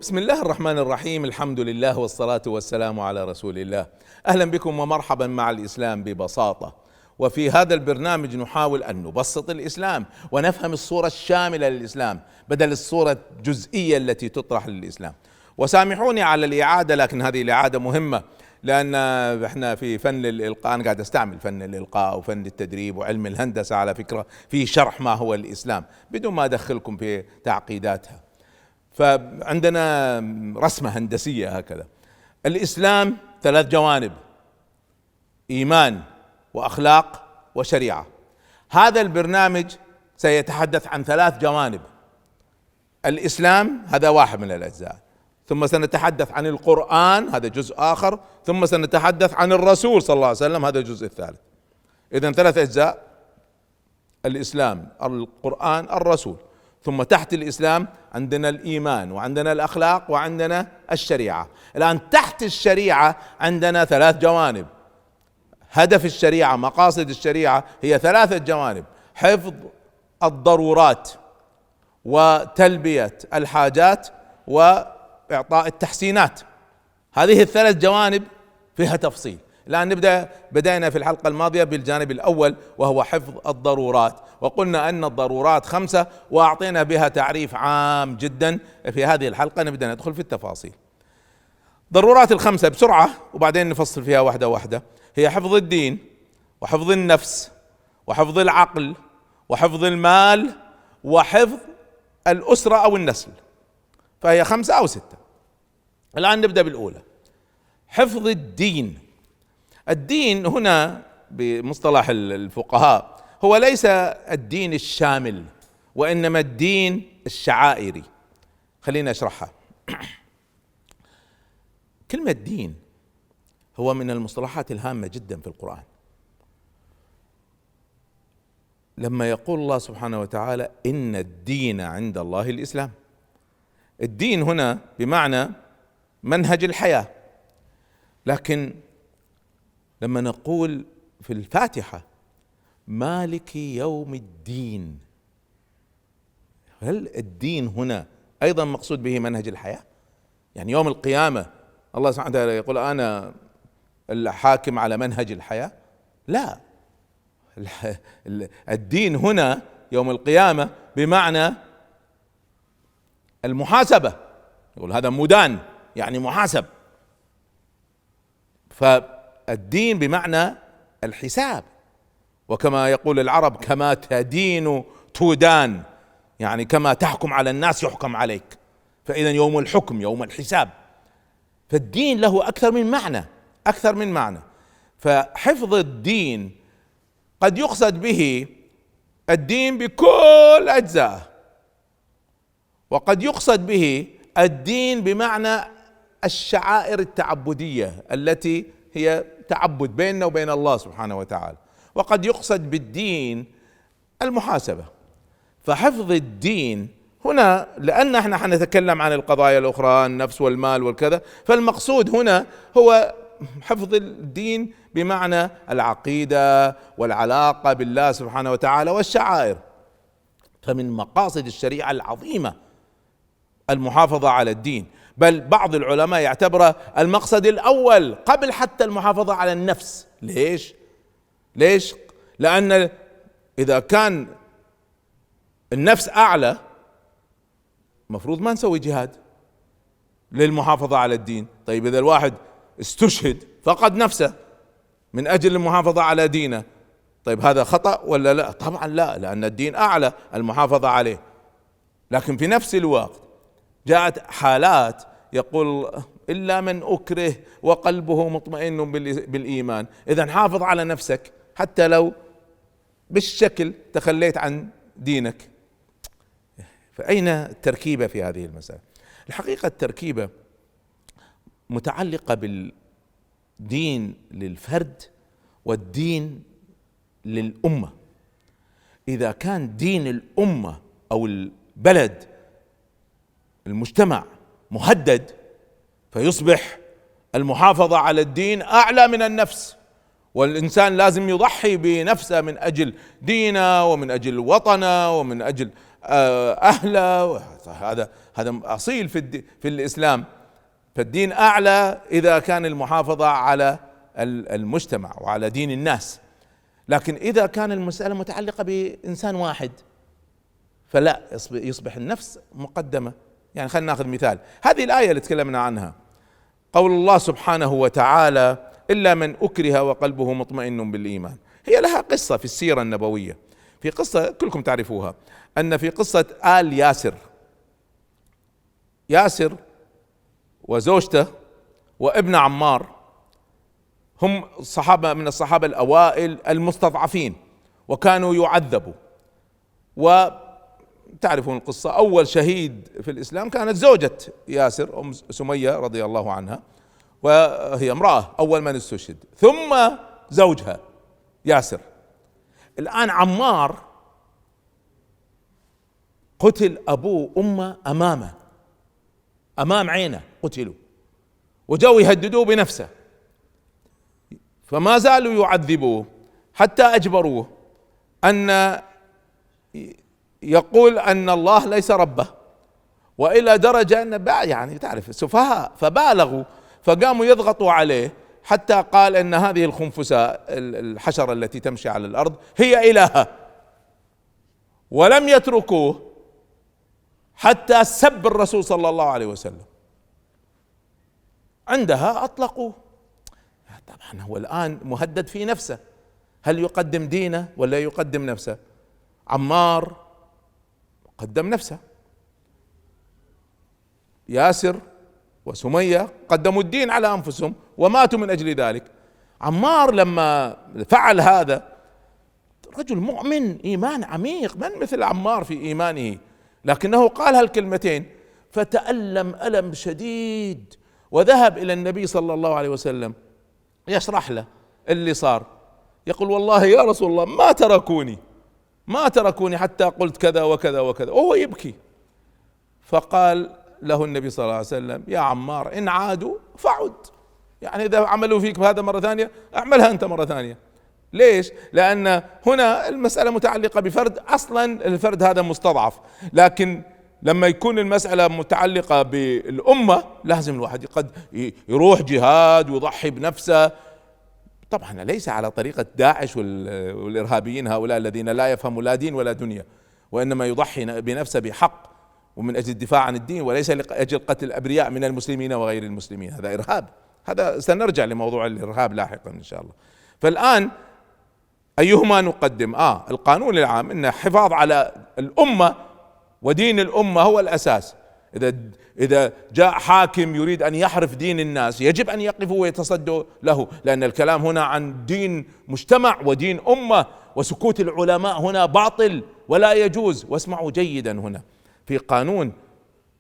بسم الله الرحمن الرحيم. الحمد لله والصلاة والسلام على رسول الله. أهلا بكم ومرحبا مع الإسلام ببساطة. وفي هذا البرنامج نحاول أن نبسط الإسلام ونفهم الصورة الشاملة للإسلام بدل الصورة الجزئية التي تطرح للإسلام. وسامحوني على الإعادة، لكن هذه الإعادة مهمة، لأن احنا في فن الإلقاء، أنا قاعد أستعمل فن الإلقاء وفن التدريب وعلم الهندسة على فكرة في شرح ما هو الإسلام بدون ما أدخلكم في تعقيداتها. فعندنا رسمة هندسية هكذا. الإسلام 3 جوانب: إيمان وأخلاق وشريعة. هذا البرنامج سيتحدث عن 3 جوانب: الإسلام هذا واحد من الأجزاء، ثم سنتحدث عن القرآن هذا جزء آخر، ثم سنتحدث عن الرسول صلى الله عليه وسلم هذا الجزء الثالث. إذن 3 أجزاء: الإسلام، القرآن، الرسول. ثم تحت الإسلام عندنا الإيمان وعندنا الأخلاق وعندنا الشريعة. الآن تحت الشريعة عندنا 3 جوانب. هدف الشريعة، مقاصد الشريعة هي 3 جوانب: حفظ الضرورات وتلبية الحاجات وإعطاء التحسينات. هذه ال3 جوانب فيها تفصيل. الآن بدأنا في الحلقة الماضية بالجانب الأول وهو حفظ الضرورات، وقلنا أن الضرورات 5 وأعطينا بها تعريف عام جدا. في هذه الحلقة نبدأ ندخل في التفاصيل. ضرورات ال5 بسرعة وبعدين نفصل فيها واحدة واحدة. هي حفظ الدين وحفظ النفس وحفظ العقل وحفظ المال وحفظ الأسرة أو النسل، فهي 5 أو 6. الآن نبدأ بالأولى: حفظ الدين. الدين هنا بمصطلح الفقهاء هو ليس الدين الشامل، وإنما الدين الشعائري. خلينا أشرحها. كلمة دين هو من المصطلحات الهامة جدا في القرآن. لما يقول الله سبحانه وتعالى إن الدين عند الله الإسلام، الدين هنا بمعنى منهج الحياة. لكن لما نقول في الفاتحة مالك يوم الدين، هل الدين هنا أيضا مقصود به منهج الحياة؟ يعني يوم القيامة الله سبحانه وتعالى يقول أنا الحاكم على منهج الحياة؟ لا، الدين هنا يوم القيامة بمعنى المحاسبة. يقول هذا مدان يعني محاسب. فالدين بمعنى الحساب، وكما يقول العرب كما تدين تدان، يعني كما تحكم على الناس يحكم عليك. فإذا يوم الحكم يوم الحساب. فالدين له أكثر من معنى. فحفظ الدين قد يقصد به الدين بكل أجزائه، وقد يقصد به الدين بمعنى الشعائر التعبدية التي هي تعبد بيننا وبين الله سبحانه وتعالى، وقد يقصد بالدين المحاسبة. فحفظ الدين هنا، لأن احنا حنتكلم عن القضايا الأخرى النفس والمال والكذا، فالمقصود هنا هو حفظ الدين بمعنى العقيدة والعلاقة بالله سبحانه وتعالى والشعائر. فمن مقاصد الشريعة العظيمة المحافظة على الدين، بل بعض العلماء يعتبره المقصد الأول قبل حتى المحافظة على النفس. ليش؟ لأن إذا كان النفس أعلى مفروض ما نسوي جهاد للمحافظة على الدين. طيب إذا الواحد استشهد فقد نفسه من أجل المحافظة على دينه، طيب هذا خطأ ولا لا؟ طبعا لا، لأن الدين أعلى المحافظة عليه. لكن في نفس الوقت جاءت حالات يقول إلا من أكره وقلبه مطمئن بالإيمان. إذن حافظ على نفسك حتى لو بالشكل تخليت عن دينك. فأين التركيبة في هذه المسألة؟ الحقيقة التركيبة متعلقة بالدين للفرد والدين للأمة. إذا كان دين الأمة أو البلد المجتمع مهدد، فيصبح المحافظة على الدين أعلى من النفس، والإنسان لازم يضحي بنفسه من أجل دينه ومن أجل وطنه ومن أجل أهله. هذا أصيل في الإسلام. فالدين أعلى إذا كان المحافظة على المجتمع وعلى دين الناس. لكن إذا كان المسألة متعلقة بإنسان واحد فلا، يصبح النفس مقدمة. يعني خلينا ناخذ مثال هذه الآية اللي تكلمنا عنها، قول الله سبحانه وتعالى: إلا من أكره وقلبه مطمئن بالإيمان. هي لها قصة في السيرة النبوية، في قصة كلكم تعرفوها، أن في قصة آل ياسر وزوجته وابن عمار، هم صحابة من الصحابة الأوائل المستضعفين وكانوا يعذبوا. وتعرفون القصة، أول شهيد في الإسلام كانت زوجة ياسر أم سمية رضي الله عنها، وهي امرأة أول من استشهد، ثم زوجها ياسر. الآن عمار قتل أبوه وأمه أمام عينه، قتلوا، وجاءوا يهددوه بنفسه، فما زالوا يعذبوه حتى أجبروه أن يقول أن الله ليس ربه، وإلى درجة أن يعني تعرف سفهاء، فبالغوا، فقاموا يضغطوا عليه حتى قال أن هذه الخنفساء الحشرة التي تمشي على الأرض هي إلهه، ولم يتركوه حتى سب الرسول صلى الله عليه وسلم. عندها أطلقوه. طبعا هو الآن مهدد في نفسه، هل يقدم دينه ولا يقدم نفسه؟ عمار قدم نفسه، ياسر وسمية قدموا الدين على أنفسهم وماتوا من أجل ذلك. عمار لما فعل هذا رجل مؤمن إيمان عميق، من مثل عمار في إيمانه، لكنه قال هالكلمتين فتألم ألم شديد، وذهب إلى النبي صلى الله عليه وسلم يشرح له اللي صار، يقول: والله يا رسول الله ما تركوني حتى قلت كذا وكذا وكذا، وهو يبكي. فقال له النبي صلى الله عليه وسلم: يا عمار إن عادوا فعد، يعني إذا عملوا فيك بهذا مرة ثانية اعملها أنت مرة ثانية. ليش؟ لأن هنا المسألة متعلقة بفرد، أصلا الفرد هذا مستضعف، لكن لما يكون المسألة متعلقة بالأمة لازم الواحد قد يروح جهاد ويضحي بنفسه، طبعا ليس على طريقة داعش والإرهابيين هؤلاء الذين لا يفهموا لا دين ولا دنيا، وإنما يضحي بنفسه بحق ومن أجل الدفاع عن الدين، وليس لأجل قتل الأبرياء من المسلمين وغير المسلمين. هذا إرهاب، هذا سنرجع لموضوع الإرهاب لاحقا إن شاء الله. فالآن أيهما نقدم؟ القانون العام إن حفاظ على الأمة ودين الأمة هو الأساس. إذا جاء حاكم يريد أن يحرف دين الناس يجب أن يقفوا ويتصدوا له، لأن الكلام هنا عن دين مجتمع ودين أمة، وسكوت العلماء هنا باطل ولا يجوز. واسمعوا جيدا، هنا في قانون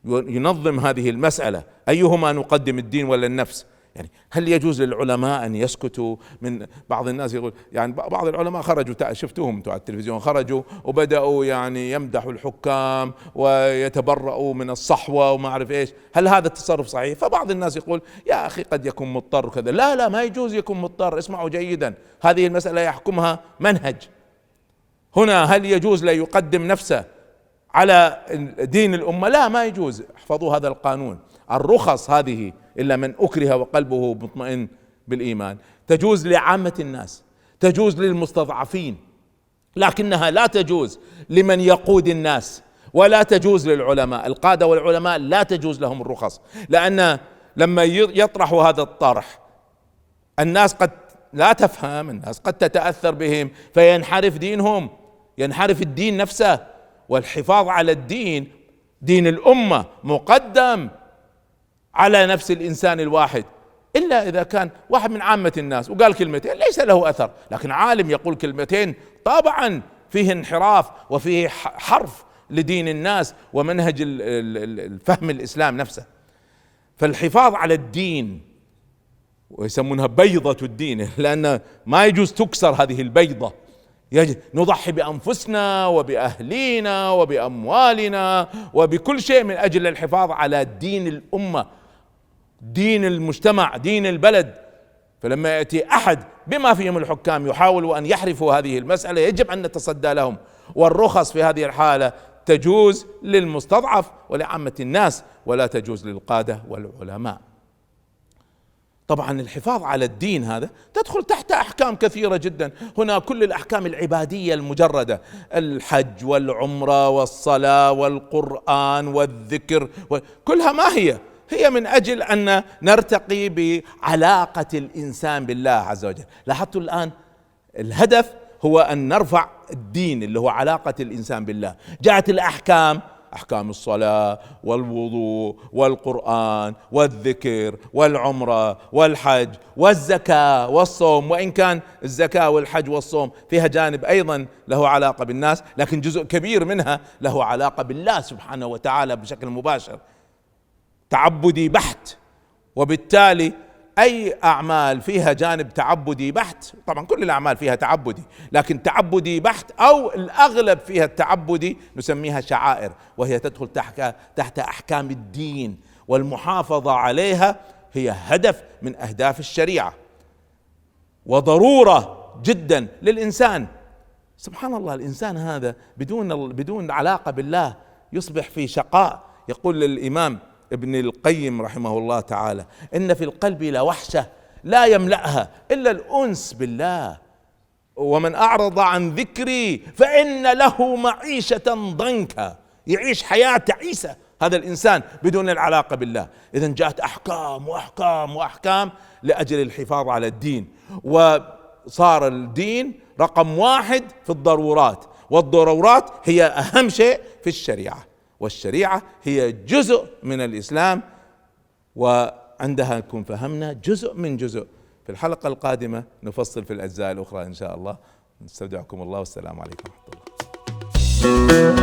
ينظم هذه المسألة، أيهما نقدم الدين ولا النفس؟ يعني هل يجوز للعلماء أن يسكتوا؟ من بعض الناس يقول، يعني بعض العلماء خرجوا، شفتوهم على التلفزيون، خرجوا وبدأوا يعني يمدحوا الحكام ويتبرؤوا من الصحوة وما أعرف إيش. هل هذا التصرف صحيح؟ فبعض الناس يقول: يا أخي قد يكون مضطر كذا. لا ما يجوز يكون مضطر. اسمعوا جيدا، هذه المسألة يحكمها منهج. هنا هل يجوز لا يقدم نفسه على دين الأمة؟ لا، ما يجوز. احفظوا هذا القانون. الرخص هذه إلا من أكره وقلبه مطمئن بالإيمان تجوز لعامة الناس، تجوز للمستضعفين، لكنها لا تجوز لمن يقود الناس، ولا تجوز للعلماء. القادة والعلماء لا تجوز لهم الرخص، لأن لما يطرحوا هذا الطرح الناس قد لا تفهم، الناس قد تتأثر بهم فينحرف دينهم، ينحرف الدين نفسه. والحفاظ على الدين، دين الأمة، مقدم على نفس الإنسان الواحد، إلا إذا كان واحد من عامة الناس وقال كلمتين ليس له أثر، لكن عالم يقول كلمتين طبعا فيه انحراف وفيه حرف لدين الناس ومنهج الفهم الإسلام نفسه. فالحفاظ على الدين، ويسمونها بيضة الدين، لأن ما يجوز تكسر هذه البيضة. نضحي بأنفسنا وبأهلينا وبأموالنا وبكل شيء من أجل الحفاظ على دين الأمة، دين المجتمع، دين البلد. فلما يأتي أحد بما فيهم الحكام يحاولوا أن يحرفوا هذه المسألة يجب أن نتصدى لهم. والرخص في هذه الحالة تجوز للمستضعف ولعامة الناس، ولا تجوز للقادة والعلماء. طبعا الحفاظ على الدين هذا تدخل تحت أحكام كثيرة جدا. هنا كل الأحكام العبادية المجردة، الحج والعمرة والصلاة والقرآن والذكر، كلها ما هي من أجل أن نرتقي بعلاقة الإنسان بالله عز وجل. لاحظتوا الآن الهدف هو أن نرفع الدين اللي هو علاقة الإنسان بالله. جاءت الأحكام، أحكام الصلاة والوضوء والقرآن والذكر والعمرة والحج والزكاة والصوم، وإن كان الزكاة والحج والصوم فيها جانب أيضا له علاقة بالناس، لكن جزء كبير منها له علاقة بالله سبحانه وتعالى بشكل مباشر، تعبدي بحت. وبالتالي أي أعمال فيها جانب تعبدي بحت، طبعا كل الأعمال فيها تعبدي، لكن تعبدي بحت أو الأغلب فيها التعبدي نسميها شعائر، وهي تدخل تحت أحكام الدين، والمحافظة عليها هي هدف من أهداف الشريعة وضرورة جدا للإنسان. سبحان الله، الإنسان هذا بدون علاقة بالله يصبح في شقاء. يقول الإمام ابن القيم رحمه الله تعالى: إن في القلب لوحشة لا يملأها إلا الأنس بالله، ومن أعرض عن ذكري فإن له معيشة ضنكا. يعيش حياة تعيسة هذا الإنسان بدون العلاقة بالله. إذن جاءت أحكام وأحكام وأحكام لأجل الحفاظ على الدين، وصار الدين رقم واحد في الضرورات، والضرورات هي أهم شيء في الشريعة، والشريعة هي جزء من الإسلام، وعندها نكون فهمنا جزء من جزء. في الحلقة القادمة نفصل في الأجزاء الأخرى إن شاء الله. نستودعكم الله، والسلام عليكم ورحمة الله.